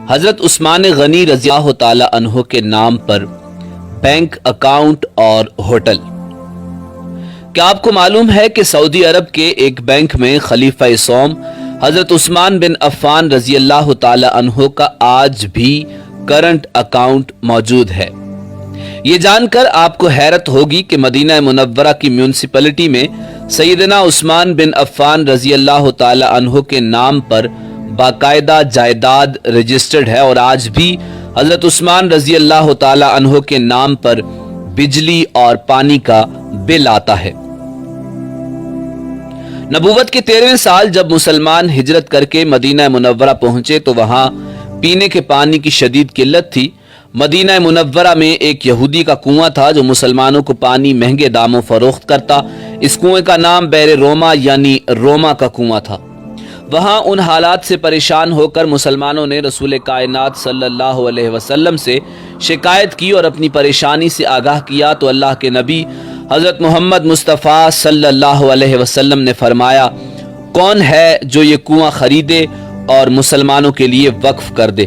حضرت عثمان غنی رضی اللہ تعالی عنہ کے نام پر بینک اکاؤنٹ اور ہوٹل۔ کیا آپ کو معلوم ہے کہ سعودی عرب کے ایک بینک میں خلیفہ سوم حضرت عثمان بن عفان رضی اللہ تعالی عنہ کا آج بھی کرنٹ اکاؤنٹ موجود ہے؟ یہ جان کر آپ کو حیرت ہوگی کہ مدینہ منورہ کی میونسپلٹی میں سیدنا عثمان بن عفان رضی اللہ تعالی عنہ کے نام پر باقاعدہ جائیداد رجسٹرڈ ہے اور آج بھی حضرت عثمان رضی اللہ تعالی عنہ کے نام پر بجلی اور پانی کا بل آتا ہے۔ نبوت کے 13ویں سال جب مسلمان ہجرت کر کے مدینہ منورہ پہنچے تو وہاں پینے کے پانی کی شدید قلت تھی۔ مدینہ منورہ میں ایک یہودی کا کنواں تھا جو مسلمانوں کو پانی مہنگے داموں فروخت کرتا۔ اس کنویں کا نام بئر روما یعنی روما کا کنواں تھا۔ وہاں ان حالات سے پریشان ہو کر مسلمانوں نے رسول کائنات صلی اللہ علیہ وسلم سے شکایت کی اور اپنی پریشانی سے آگاہ کیا تو اللہ کے نبی حضرت محمد مصطفیٰ صلی اللہ علیہ وسلم نے فرمایا، کون ہے جو یہ کنواں خریدے اور مسلمانوں کے لیے وقف کر دے؟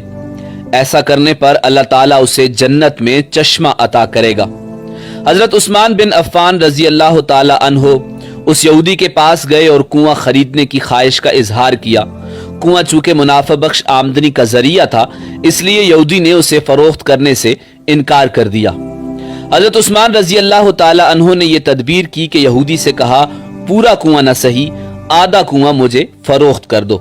ایسا کرنے پر اللہ تعالیٰ اسے جنت میں چشمہ عطا کرے گا۔ حضرت عثمان بن عفان رضی اللہ تعالی عنہ اس یہودی کے پاس گئے اور کنواں خریدنے کی خواہش کا اظہار کیا۔ کنواں چونکہ منافع بخش آمدنی کا ذریعہ تھا اس لیے یہودی نے اسے فروخت کرنے سے انکار کر دیا۔ حضرت عثمان رضی اللہ تعالی عنہ نے یہ تدبیر کی کہ یہودی سے کہا، پورا کنواں نہ صحیح، آدھا کنواں مجھے فروخت کر دو۔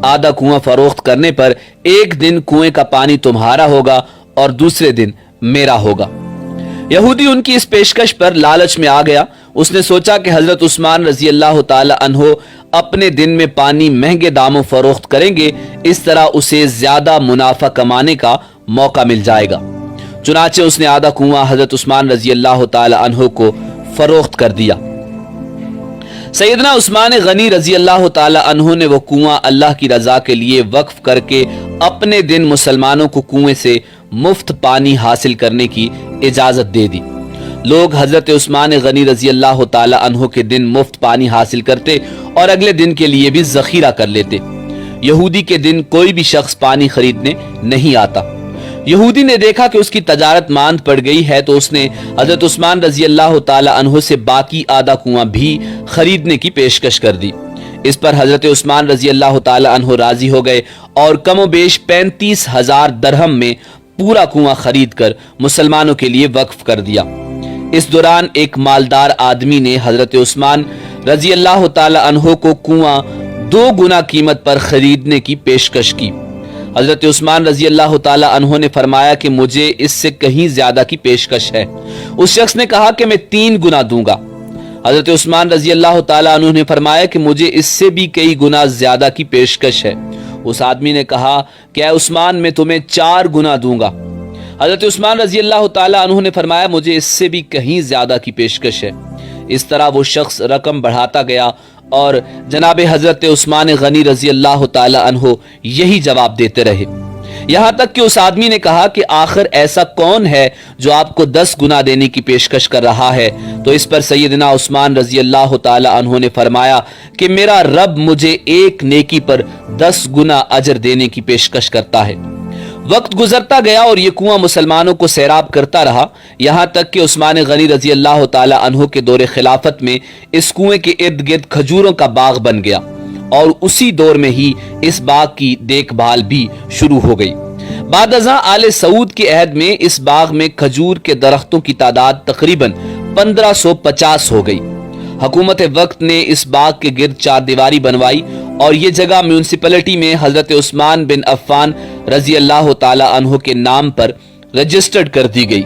آدھا کنواں فروخت کرنے پر ایک دن کنویں کا پانی تمہارا ہوگا اور دوسرے دن میرا ہوگا۔ یہودی ان کی اس پیشکش پر لالچ میں آ گیا۔ اس نے سوچا کہ حضرت عثمان رضی اللہ تعالی عنہ اپنے دن میں پانی مہنگے داموں فروخت کریں گے، اس طرح اسے زیادہ منافع کمانے کا موقع مل جائے گا۔ چنانچہ اس نے آدھا کنواں حضرت عثمان رضی اللہ تعالی عنہ کو فروخت کر دیا۔ سیدنا عثمان غنی رضی اللہ تعالی عنہ نے وہ کنواں اللہ کی رضا کے لیے وقف کر کے اپنے دن مسلمانوں کو کنویں سے مفت پانی حاصل کرنے کی اجازت دے دی۔ لوگ حضرت عثمان غنی رضی اللہ تعالی عنہ کے دن مفت پانی حاصل کرتے اور اگلے دن کے لیے بھی ذخیرہ کر لیتے۔ یہودی کے دن کوئی بھی شخص پانی خریدنے نہیں آتا۔ یہودی نے دیکھا کہ اس کی تجارت ماند پڑ گئی ہے تو اس نے حضرت عثمان رضی اللہ تعالی عنہ سے باقی آدھا کنواں بھی خریدنے کی پیشکش کر دی۔ اس پر حضرت عثمان رضی اللہ تعالی عنہ راضی ہو گئے اور کم و بیش 35,000 درہم میں پورا کنواں خرید کر مسلمانوں کے لیے وقف کر دیا۔ اس دوران ایک مالدار آدمی نے حضرت عثمان رضی اللہ تعالی عنہ کو کنواں 2 گنا قیمت پر خریدنے کی پیشکش کی۔ حضرت عثمان رضی اللہ تعالی عنہ نے فرمایا کہ مجھے اس سے کہیں زیادہ کی پیشکش ہے۔ اس شخص نے کہا کہ میں 3 گنا دوں گا۔ حضرت عثمان رضی اللہ تعالی عنہ نے فرمایا کہ مجھے اس سے بھی کئی گنا زیادہ کی پیشکش ہے۔ اس آدمی نے کہا کہ اے عثمان میں تمہیں 4 گنا دوں گا۔ حضرت عثمان رضی اللہ تعالی عنہ نے فرمایا مجھے اس سے بھی کہیں زیادہ کی پیشکش ہے۔ اس طرح وہ شخص رقم بڑھاتا گیا اور جناب حضرت عثمان غنی رضی اللہ تعالی عنہ یہی جواب دیتے رہے، یہاں تک کہ اس آدمی نے کہا کہ آخر ایسا کون ہے جو آپ کو 10 گنا دینے کی پیشکش کر رہا ہے؟ تو اس پر سیدنا عثمان رضی اللہ تعالی عنہ نے فرمایا کہ میرا رب مجھے ایک نیکی پر 10 گنا اجر دینے کی پیشکش کرتا ہے۔ وقت گزرتا گیا اور یہ کنواں مسلمانوں کو سیراب کرتا رہا، یہاں تک کہ عثمان غنی رضی اللہ تعالی عنہ کے دور خلافت میں اس کنویں کے ارد گرد کھجوروں کا باغ بن گیا اور اسی دور میں ہی اس باغ کی دیکھ بھال بھی شروع ہو گئی۔ بعد ازاں آل سعود کے عہد میں اس باغ میں کھجور کے درختوں کی تعداد تقریباً 1550 ہو گئی۔ حکومت وقت نے اس باغ کے گرد 4 دیواری بنوائی اور یہ جگہ میونسپلٹی میں حضرت عثمان بن عفان رضی اللہ تعالی عنہ کے نام پر رجسٹرڈ کر دی گئی۔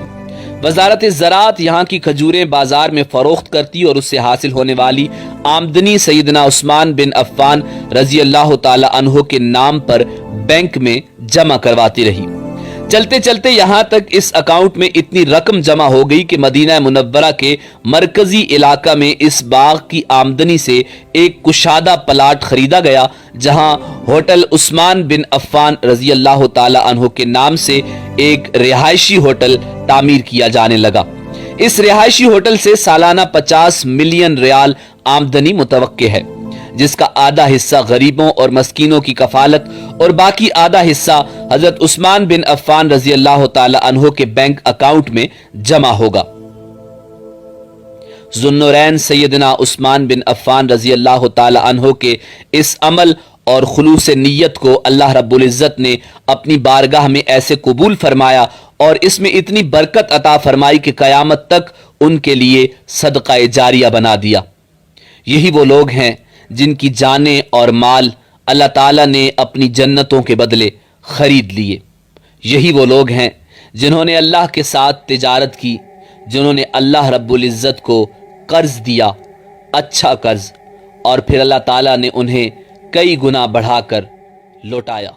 وزارت زراعت یہاں کی کھجوریں بازار میں فروخت کرتی اور اس سے حاصل ہونے والی آمدنی سیدنا عثمان بن عفان رضی اللہ تعالی عنہ کے نام پر بینک میں جمع کرواتی رہی۔ چلتے چلتے یہاں تک اس اکاؤنٹ میں اتنی رقم جمع ہو گئی کہ مدینہ منورہ کے مرکزی علاقہ میں اس باغ کی آمدنی سے ایک کشادہ پلاٹ خریدا گیا جہاں ہوٹل عثمان بن عفان رضی اللہ تعالی عنہ کے نام سے ایک رہائشی ہوٹل تعمیر کیا جانے لگا۔ اس رہائشی ہوٹل سے سالانہ 50 ملین ریال آمدنی متوقع ہے۔ جس کا آدھا حصہ غریبوں اور مسکینوں کی کفالت اور باقی آدھا حصہ حضرت عثمان بن عفان رضی اللہ تعالی عنہ کے بینک اکاؤنٹ میں جمع ہوگا۔ ذوالنورین سیدنا عثمان بن عفان رضی اللہ تعالی عنہ کے اس عمل اور خلوص نیت کو اللہ رب العزت نے اپنی بارگاہ میں ایسے قبول فرمایا اور اس میں اتنی برکت عطا فرمائی کہ قیامت تک ان کے لیے صدقہ جاریہ بنا دیا۔ یہی وہ لوگ ہیں جن کی جانیں اور مال اللہ تعالیٰ نے اپنی جنتوں کے بدلے خرید لیے۔ یہی وہ لوگ ہیں جنہوں نے اللہ کے ساتھ تجارت کی، جنہوں نے اللہ رب العزت کو قرض دیا، اچھا قرض، اور پھر اللہ تعالیٰ نے انہیں کئی گنا بڑھا کر لوٹایا۔